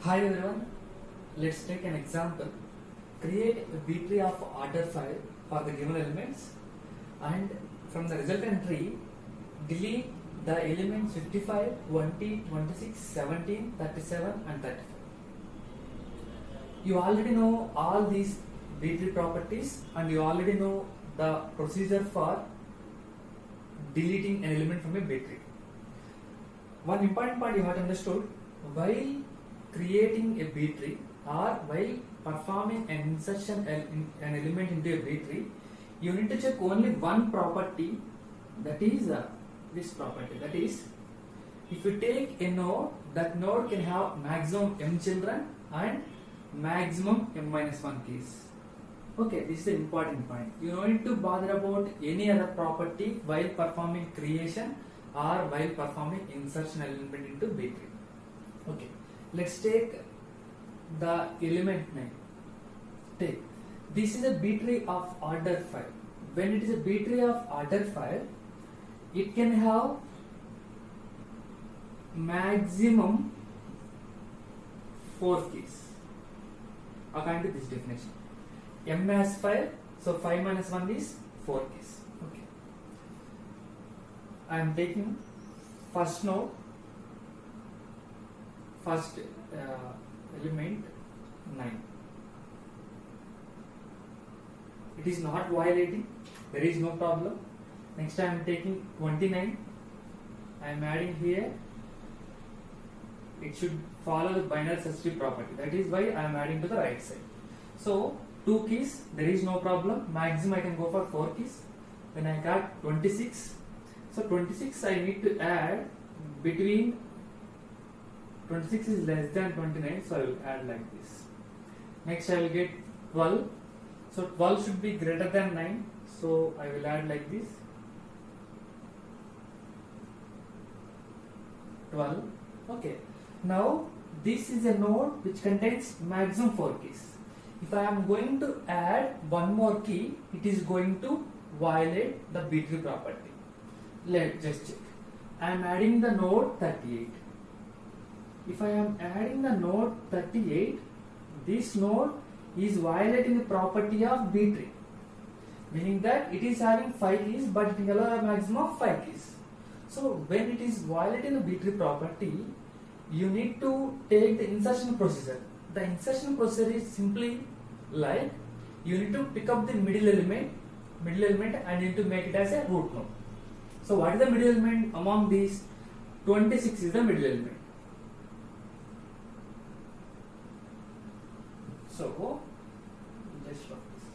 Hi everyone, let's take an example. Create a B tree of order file for the given elements, and from the resultant tree, delete the elements 55, 20, 26, 17, 37 and 35. You already know all these B tree properties and you already know the procedure for deleting an element from a B tree. One important point you have understood: while creating a B tree or while performing an insertion an element into a B tree, you need to check only one property, that is this property. That is, if you take a node, that node can have maximum m children and maximum m minus 1 keys. Okay, this is the important point. You don't need to bother about any other property while performing creation or while performing insertion element into B tree. Okay, let's take the element name. Take this is a B tree of order file. When it is a B tree of order file, it can have maximum 4 keys according to this definition. M as 5, so 5 minus 1 is 4 keys. Okay, I am taking first node, first element 9. It is not violating, there is no problem. Next I am taking 29, I am adding here. It should follow the binary search tree property, that is why I am adding to the right side. So 2 keys, there is no problem. Maximum I can go for 4 keys. Then I got 26. So 26 I need to add between 26 is less than 29, so I will add like this. Next I will get 12. So 12 should be greater than 9, so I will add like this. 12. Okay. Now this is a node which contains maximum 4 keys. If I am going to add one more key, it is going to violate the B tree property. Let's just check. I am adding the node 38. If I am adding the node 38, this node is violating the property of B tree, meaning that it is having 5 keys but it will allow a maximum of 5 keys. So when it is violating the B tree property, you need to take the insertion procedure. The insertion procedure is simply like, you need to pick up the middle element and you need to make it as a root node. So what is the middle element among these? 26 is the middle element. So just drop this.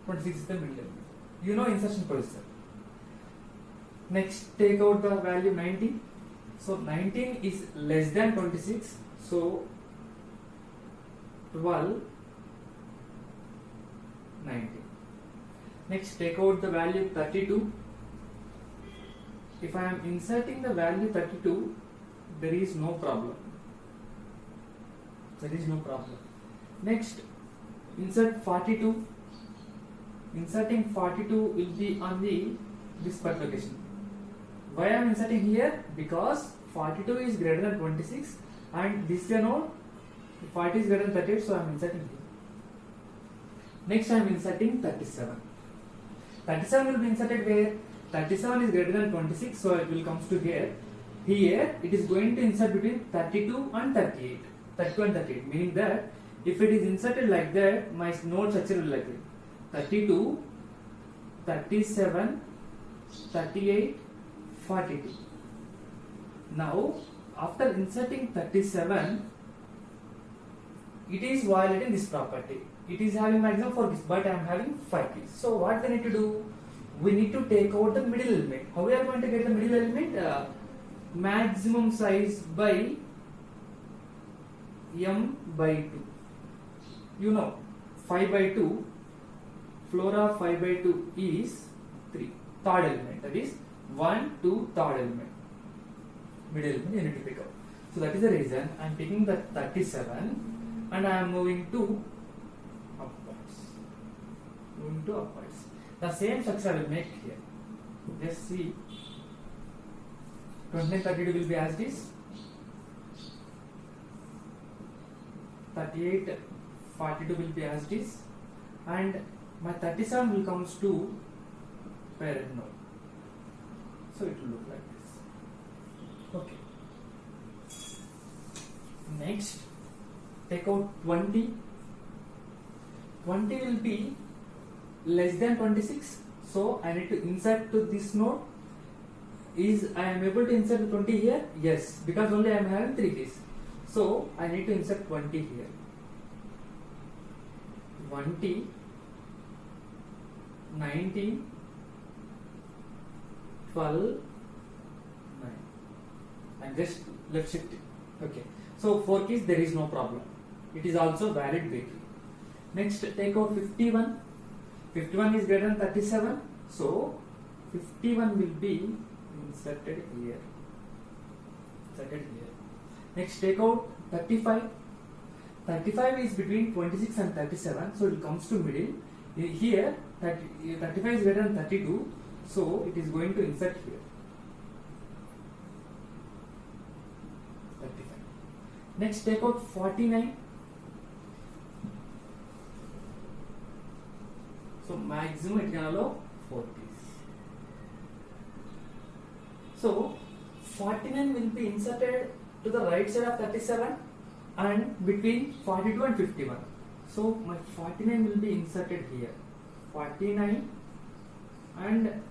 26 is the middle element. You know insertion procedure. Next, take out the value 19. So 19 is less than 26. So 12, 19. Next, take out the value 32. If I am inserting the value 32, there is no problem. There is no problem. Next, insert 42. Inserting 42 will be on this particular location. Why I am inserting here? Because 42 is greater than 26 and this is a node. 40 is greater than 38, so I am inserting here. Next I am inserting 37. 37 will be inserted where? 37 is greater than 26, so it will comes to here. Here it is going to insert between 32 and 38. 32 and 38, meaning that if it is inserted like that, my node structure will like it. 32, 37, 38, 42. Now after inserting 37, it is violating this property. It is having maximum 4 keys, but I am having 5 keys. So what we need to do? We need to take out the middle element. How we are going to get the middle element? Maximum size by m by 2. You know, 5 by 2, floor of 5 by 2 is 3. Third element, that is 1, 2, third element. Middle element you need to pick up. So that is the reason I am picking the 37 and I am moving to upwards. Moving to upwards. The same structure I will make here. Just see 29, 32 will be as it is. 38, 42 will be as it is, and my 37 will comes to parent node. So it will look like this. Okay. Next, take out 20. 20 will be less than 26. So I need to insert to this node. Is I am able to insert 20 here? Yes, because only I am having 3 keys. So I need to insert 20 here. 20, 19, 12, 9. And just left shift it. Okay. So 4 keys, there is no problem. It is also valid way key. Next, take out 51. 51 is greater than 37. So 51 will be inserted here. Next, take out 35. 35 is between 26 and 37, so it comes to middle. Here 35 is greater than 32, so it is going to insert here. 35. Next, take out 49. So maximum it can allow 4 keys. So 49 will be inserted to the right side of 37 and between 42 and 51. So my 49 will be inserted here. 49 and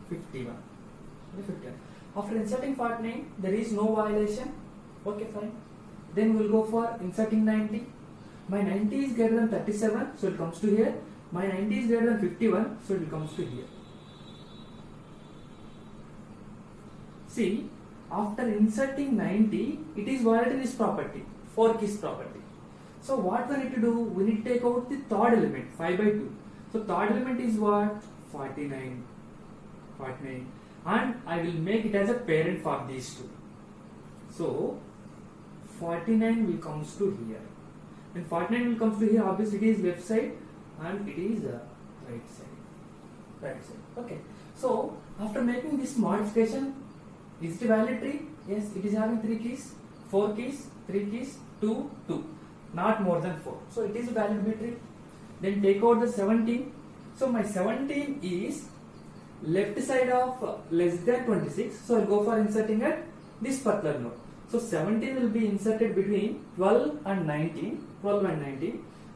51. After inserting 49, there is no violation. Okay, fine. Then we'll go for inserting 90. My 90 is greater than 37, so it comes to here. My 90 is greater than 51, so it comes to here. See, after inserting 90, it is violating this property, 4 keys property. So what we need to do? We need to take out the third element, 5 by 2. So third element is what? 49. And I will make it as a parent for these two. So 49 will comes to here. When 49 will comes to here, obviously it is left side and it is right side. Okay. So after making this modification, is it a valid tree? Yes, it is having 3 keys, 4 keys, 3 keys, 2, 2. Not more than 4. So it is a valid bit tree. Then take out the 17. So my 17 is left side of less than 26. So I will go for inserting at this particular node. So 17 will be inserted between 12 and 19.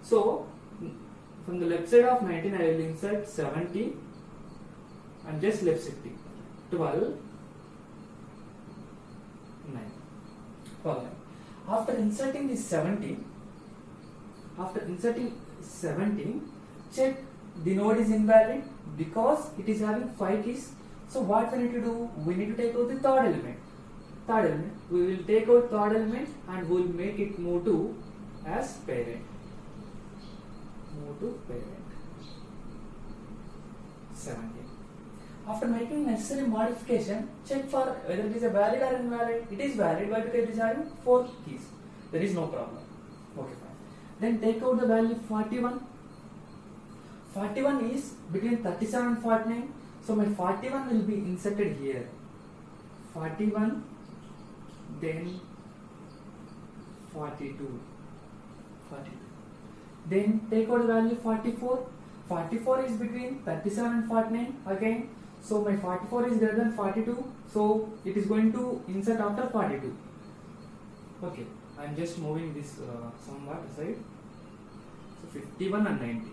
So from the left side of 19 I will insert 17 and just left shifting. 12, 9. After inserting this 17, check the node is invalid because it is having 5 keys. So what we need to do? We need to take out the third element. We will take out third element and we will make it move to as parent. 17. After making necessary modification, check for whether it is a valid or invalid. It is valid, but it is having 4 keys. There is no problem. Okay, fine. Then take out the value 41. 41 is between 37 and 49. So my 41 will be inserted here. 41, then 42. Then take out the value 44. 44 is between 37 and 49 again. So my 44 is greater than 42. So it is going to insert after 42. Okay, I am just moving this somewhat aside. So 51 and 90.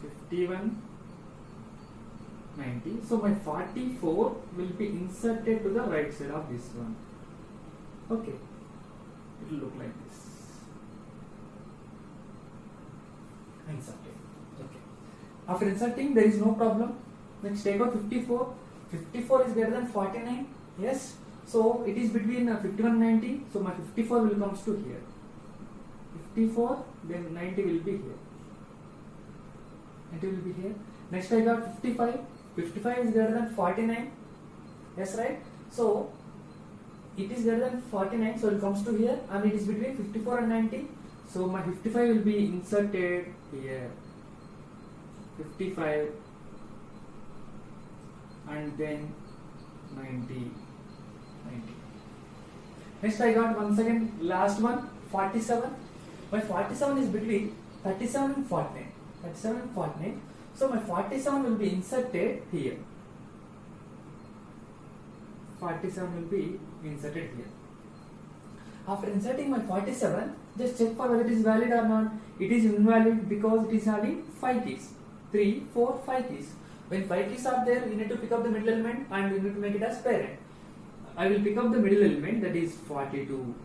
51, 90. So my 44 will be inserted to the right side of this one. Okay, it will look like this. Inserted. Okay. After inserting, there is no problem. Next, take out 54. 54 is greater than 49. Yes. So it is between 51 and 90. So my 54 will comes to here. 54, then 90 will be here. 90 will be here. Next, I got 55. 55 is greater than 49. Yes, right? So it is greater than 49, so it comes to here, and it is between 54 and 90. So my 55 will be inserted here. 55, and then 90. Next I got once again last one 47. My 47 is between 37 and 49. 37 and 49. So my 47 will be inserted here. 47 will be inserted here. After inserting my 47, just check for whether it is valid or not. It is invalid because it is having 5 keys. 3, 4, 5 keys. When 5 keys are there, we need to pick up the middle element and we need to make it as parent. I will pick up the middle element, that is 42.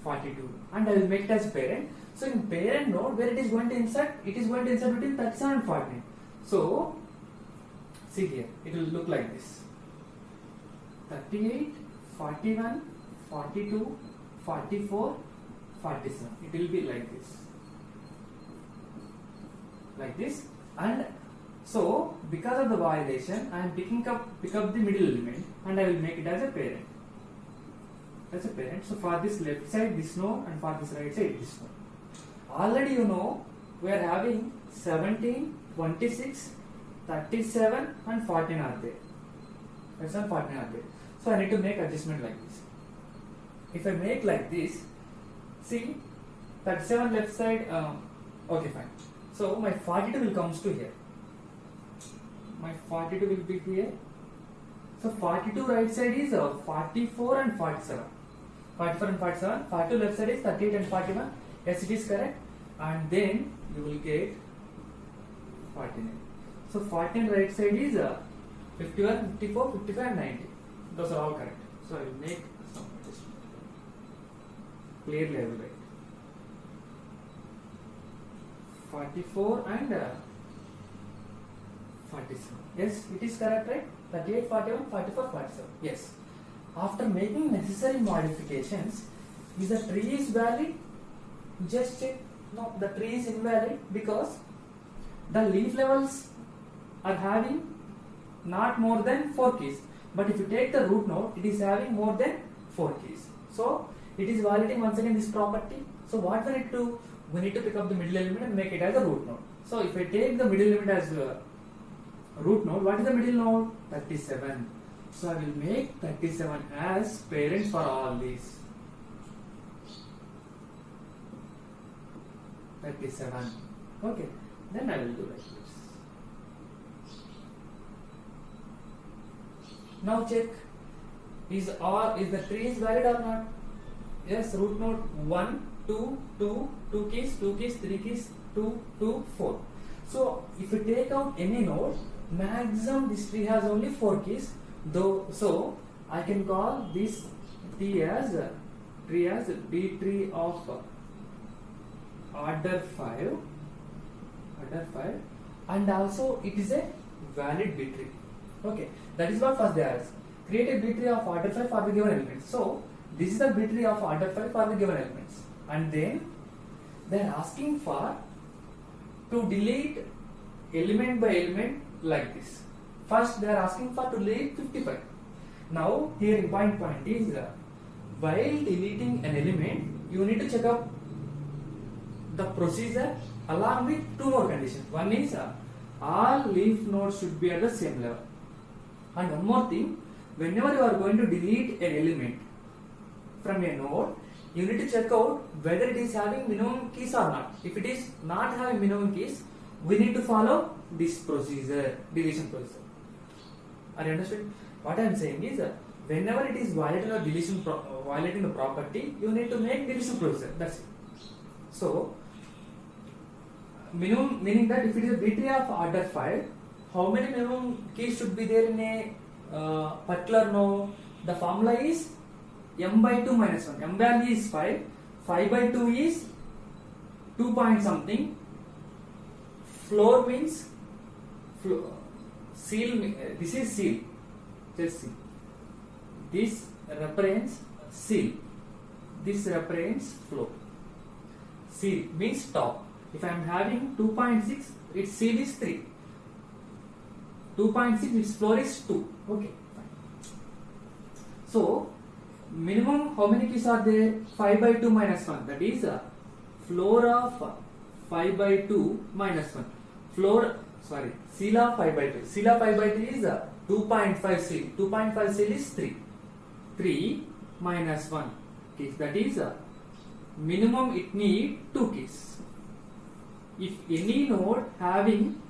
42, and I will make it as parent. So in parent node, where it is going to insert? It is going to insert between 37 and 49. So see here, it will look like this: 38, 41, 42, 44, 47. It will be like this, and so because of the violation, I am pick up the middle element and I will make it as a parent. So for this left side this node, and for this right side this node. Already you know we are having 17, 26, 37 and 14 are there. 37, 14 are there. So I need to make adjustment like this. If I make like this, see 37 left side, okay fine. So my 42 will comes to here. My 42 will be here. So 42 right side is 44 and 47. 44 and 47. 42 left side is 38 and 41. Yes, it is correct. And then you will get 49. So 14 right side is 51, 54, 55 and 90. Those are all correct. So I will make some adjustment. Clearly I will write 44 and 47. Yes, it is correct, right? 38, 41, 44, 47. Yes. After making necessary modifications, is the tree is valid? Just check. No, the tree is invalid because the leaf levels are having not more than 4 keys. But if you take the root node, it is having more than 4 keys. So it is violating once again this property. So what we need to do? We need to pick up the middle element and make it as a root node. So if I take the middle element as root node, what is the middle node? 37. So I will make 37 as parent for all these. 37. Okay. Then I will do like this. Now check. Is the tree is valid or not? Yes, root node 1, 2, 2 keys, 3 keys, 2, 2, 4. So if you take out any node, maximum this tree has only 4 keys. So I can call this tree as B tree of order 5, and also it is a valid B tree. Okay, that is what first they ask. Create a B tree of order 5 for the given elements. So this is the B tree of order 5 for the given elements, and then they are asking for to delete element by element like this. First they are asking for to delete 55. Now here important point is while deleting an element, you need to check up the procedure along with 2 more conditions. One is all leaf nodes should be at the same level, and one more thing, whenever you are going to delete an element from a node, you need to check out whether it is having minimum keys or not. If it is not having minimum keys, we need to follow this procedure, deletion procedure. Are you understood? What I am saying is whenever it is violating or violating the property, you need to make deletion procedure. That's it. So minimum meaning that if it is a B tree of order 5, how many minimum keys should be there in a particular node? The formula is m by 2 minus 1. M value is 5. 5 by 2 is 2 point something. Floor means seal. This is seal. Just see. This represents seal. This represents floor. Seal means top. If I am having 2.6, its seal is 3. 2.6, its floor is 2. Okay, fine. So minimum how many keys are there? 5 by 2 minus 1. That is floor of 5 by 2 minus 1. CL of 5 by 2. CL of 5 by 2 is 2.5 CL. 2.5 CL is 3. 3 minus 1 keys. That is minimum it need 2 keys. If any node having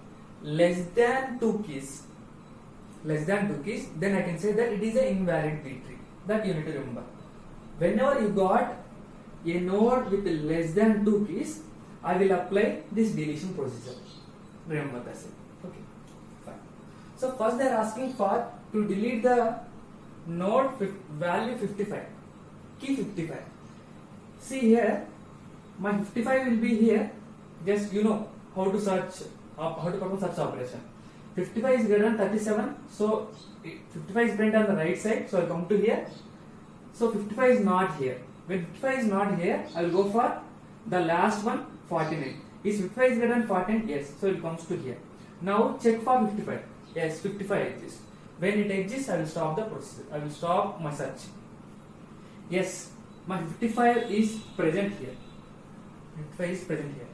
less than 2 keys, then I can say that it is an invalid B tree. That you need to remember. Whenever you got a node with less than 2 keys, I will apply this deletion procedure. Remember that's it. Okay, fine. So first they are asking for to delete the node value 55, key 55. See here, my 55 will be here. Just you know how to search, how to perform such operation. 55 is greater than 37, so 55 is printed on the right side. So I come to here. So 55 is not here. When 55 is not here, I will go for the last one, 49. Is 55 is greater than 49? Yes. So it comes to here. Now check for 55. Yes, 55 exists. When it exists, I will stop the process. I will stop my search. Yes, my 55 is present here. 55 is present here.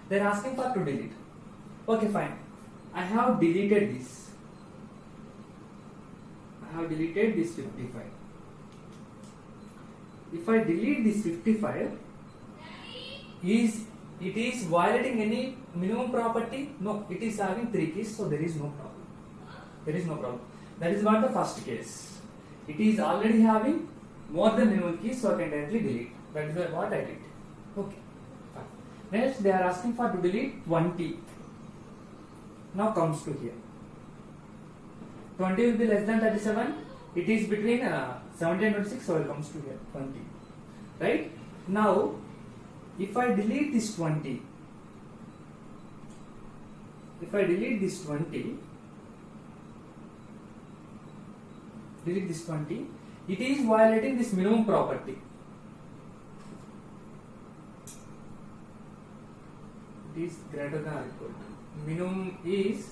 They are asking for to delete. Okay, fine. I have deleted this. I have deleted this 55. If I delete this 55, it is violating any minimum property? No, it is having 3 keys, so there is no problem. There is no problem. That is not the first case. It is already having more than minimum keys, so I can directly delete. That is what I did. Okay. Fine. Next, they are asking for to delete 20. Now comes to here. 20 will be less than 37. It is between 70 and 26, so it comes to here 20. Right? Now, if I delete this 20, it is violating this minimum property. It is greater than or equal to. Minimum is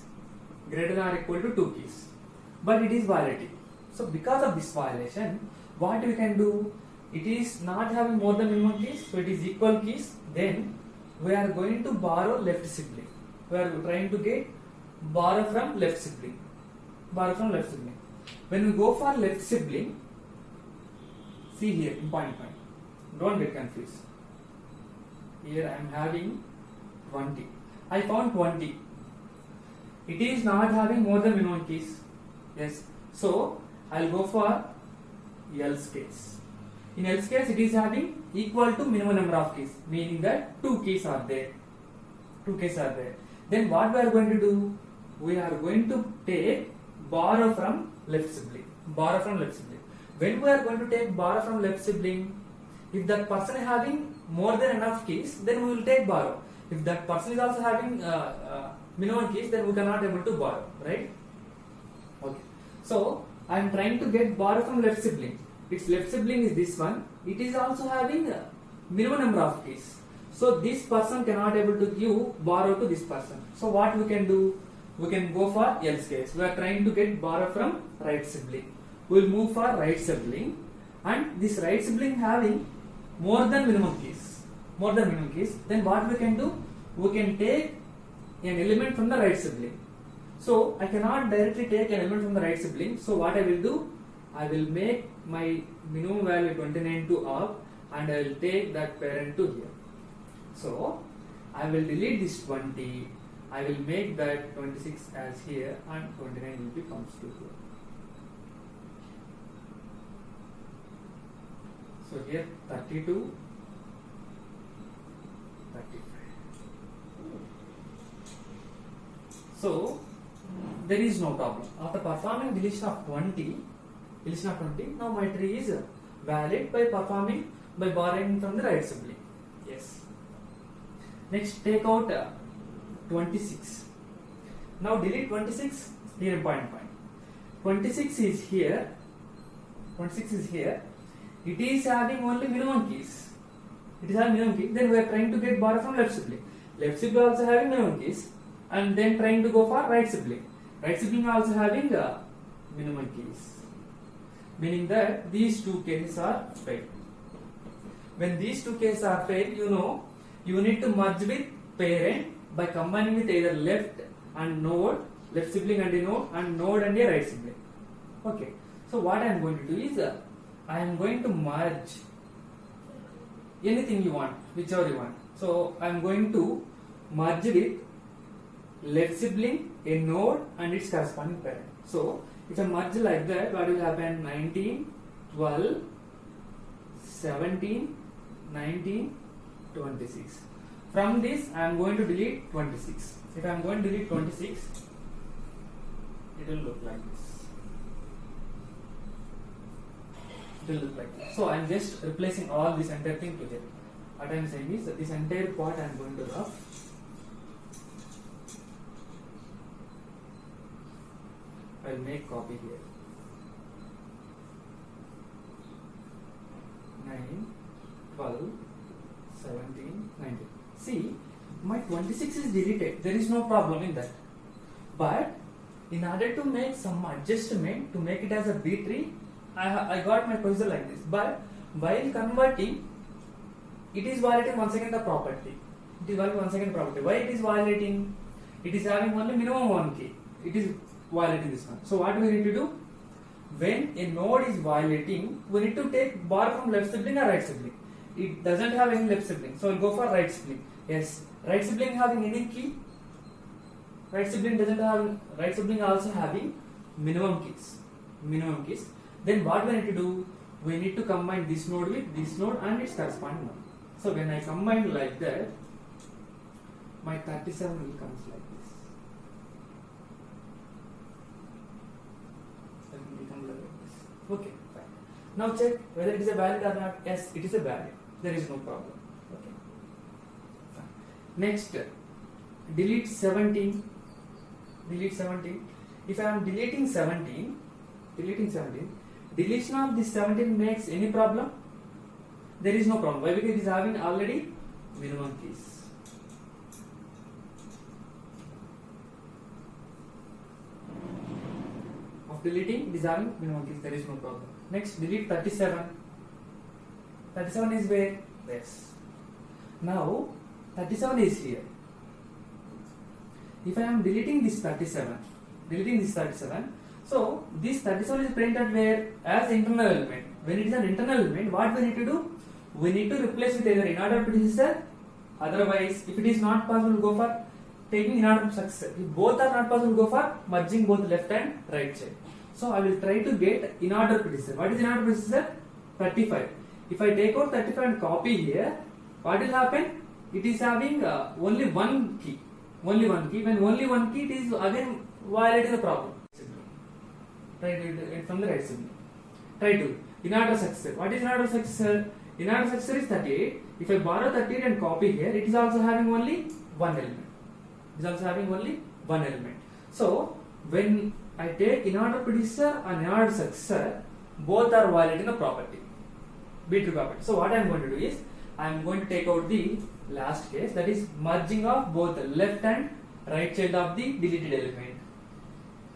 greater than or equal to 2 keys. But it is violating. So because of this violation, what we can do? It is not having more than minimum keys, so it is equal keys. Then we are going to borrow left sibling. We are trying to get borrow from left sibling. When we go for left sibling, see here, important point. Don't get confused. Here I am having 20. I found 20. It is not having more than minimum keys. Yes. So I will go for else case. In else case, it is having equal to minimum number of keys, meaning that 2 keys are there. Then what we are going to do? We are going to take borrow from left sibling. When we are going to take borrow from left sibling, if that person is having more than enough keys, then we will take borrow. If that person is also having minimum keys, then we cannot able to borrow, right? Okay. So I am trying to get borrow from left sibling. Its left sibling is this one. It is also having a minimum number of keys. So this person cannot able to give borrow to this person. So what we can do? We can go for else case. We are trying to get borrow from right sibling. We will move for right sibling, and this right sibling having more than minimum keys. Then what we can do? We can take an element from the right sibling. So I cannot directly take an element from the right sibling. So what I will do? I will make my minimum value 29 to up, and I will take that parent to here. So I will delete this 20. I will make that 26 as here, and 29 will be comes to here. So here 32, 35. So there is no problem. After performing deletion of 20, now my tree is valid by borrowing from the right sibling. Yes. Next, take out 26. Now delete 26. Here important point. 26 is here. It is having only minimum keys. Then we are trying to get borrow from left sibling. Left sibling also having minimum keys, and then trying to go for right sibling. Right sibling also having minimum keys. Meaning that these two cases are failed. When these two cases are failed, you need to merge with parent by combining with either left and node, left sibling and a node and a right sibling. Okay. So what I am going to do is I am going to merge anything you want, whichever you want. So I am going to merge with left sibling, a node and its corresponding parent. So if I merge like that, what will happen? 19, 12, 17, 19, 26. From this I am going to delete 26. If I am going to delete 26, it will look like this. It will look like this. So I am just replacing all this entire thing together. What I am saying is that this entire part I am going to rough. I will make copy here. 9, 12, 17, 19. See, my 26 is deleted. There is no problem in that. But in order to make some adjustment to make it as a B tree, I got my procedure like this. But while converting, it is violating once again the property. It is violating once again property. Why it is violating? It is having only minimum 1 key. It is violating this one. So what do we need to do? When a node is violating, we need to take borrow from left sibling or right sibling. It doesn't have any left sibling, so we'll go for right sibling. Yes, right sibling having any key. Right sibling doesn't have. Right sibling also having minimum keys. Minimum keys. Then what we need to do? We need to combine this node with this node and its corresponding node. So when I combine like that, my 37 will come like this. It will become like this. Okay, fine. Now check whether it is a valid or not. Yes, it is a valid. There is no problem. Okay. Fine. Next, delete 17. Delete 17. If I am deleting 17, deletion of this 17 makes any problem? There is no problem. Why? Because it is having already minimum keys. Of deleting, it is having minimum keys. There is no problem. Next, delete 37. 37 is where? Yes. Now, 37 is here. If I am deleting this 37, so this 37 is printed where? As internal element. When it is an internal element, what we need to do? We need to replace with either in order predecessor. Otherwise, if it is not possible, go for taking in order successor. If both are not possible, go for merging both left and right side. So I will try to get in order predecessor. What is in order predecessor? 35. If I take out 35 and copy here, what will happen? It is having only one key. Only one key. When only one key, it is again violating the problem. Try to get from the right sibling. Try to. In order successor. What is in order successor? In order successor is 38. If I borrow 38 and copy here, it is also having only one element. It is also having only one element. So, when I take in order predecessor and in order successor, both are violating the property. B-tree property. So what I am going to do is, I am going to take out the last case, that is merging of both the left and right child of the deleted element.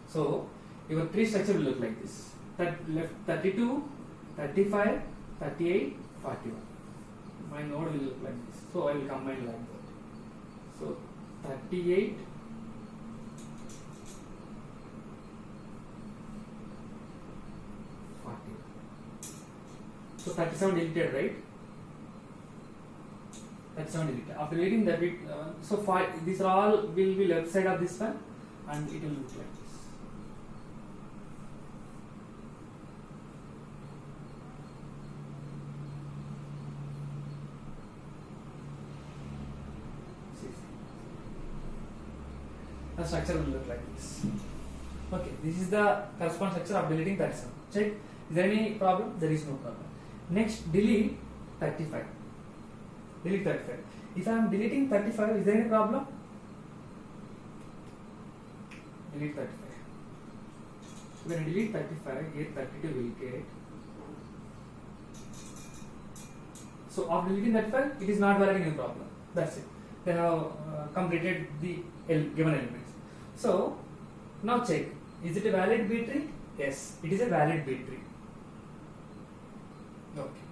So your tree structure will look like this. Left 32, 35, 38, 41. My node will look like this. So I will combine like that. So 38, 40. So 37 deleted, right? 37 deleted. After reading that, so these are all will be left side of this one, and it will look like this. The structure will look like this. Okay, this is the corresponding structure of deleting 37. Check. Is there any problem? There is no problem. Next, delete 35. Delete 35. If I am deleting 35, is there any problem? Delete 35. When I delete 35, here 32 will get. So after deleting 35, it is not violating any problem. That's it. They have completed the given elements. So now check. Is it a valid B tree? Yes, it is a valid B tree. Okay.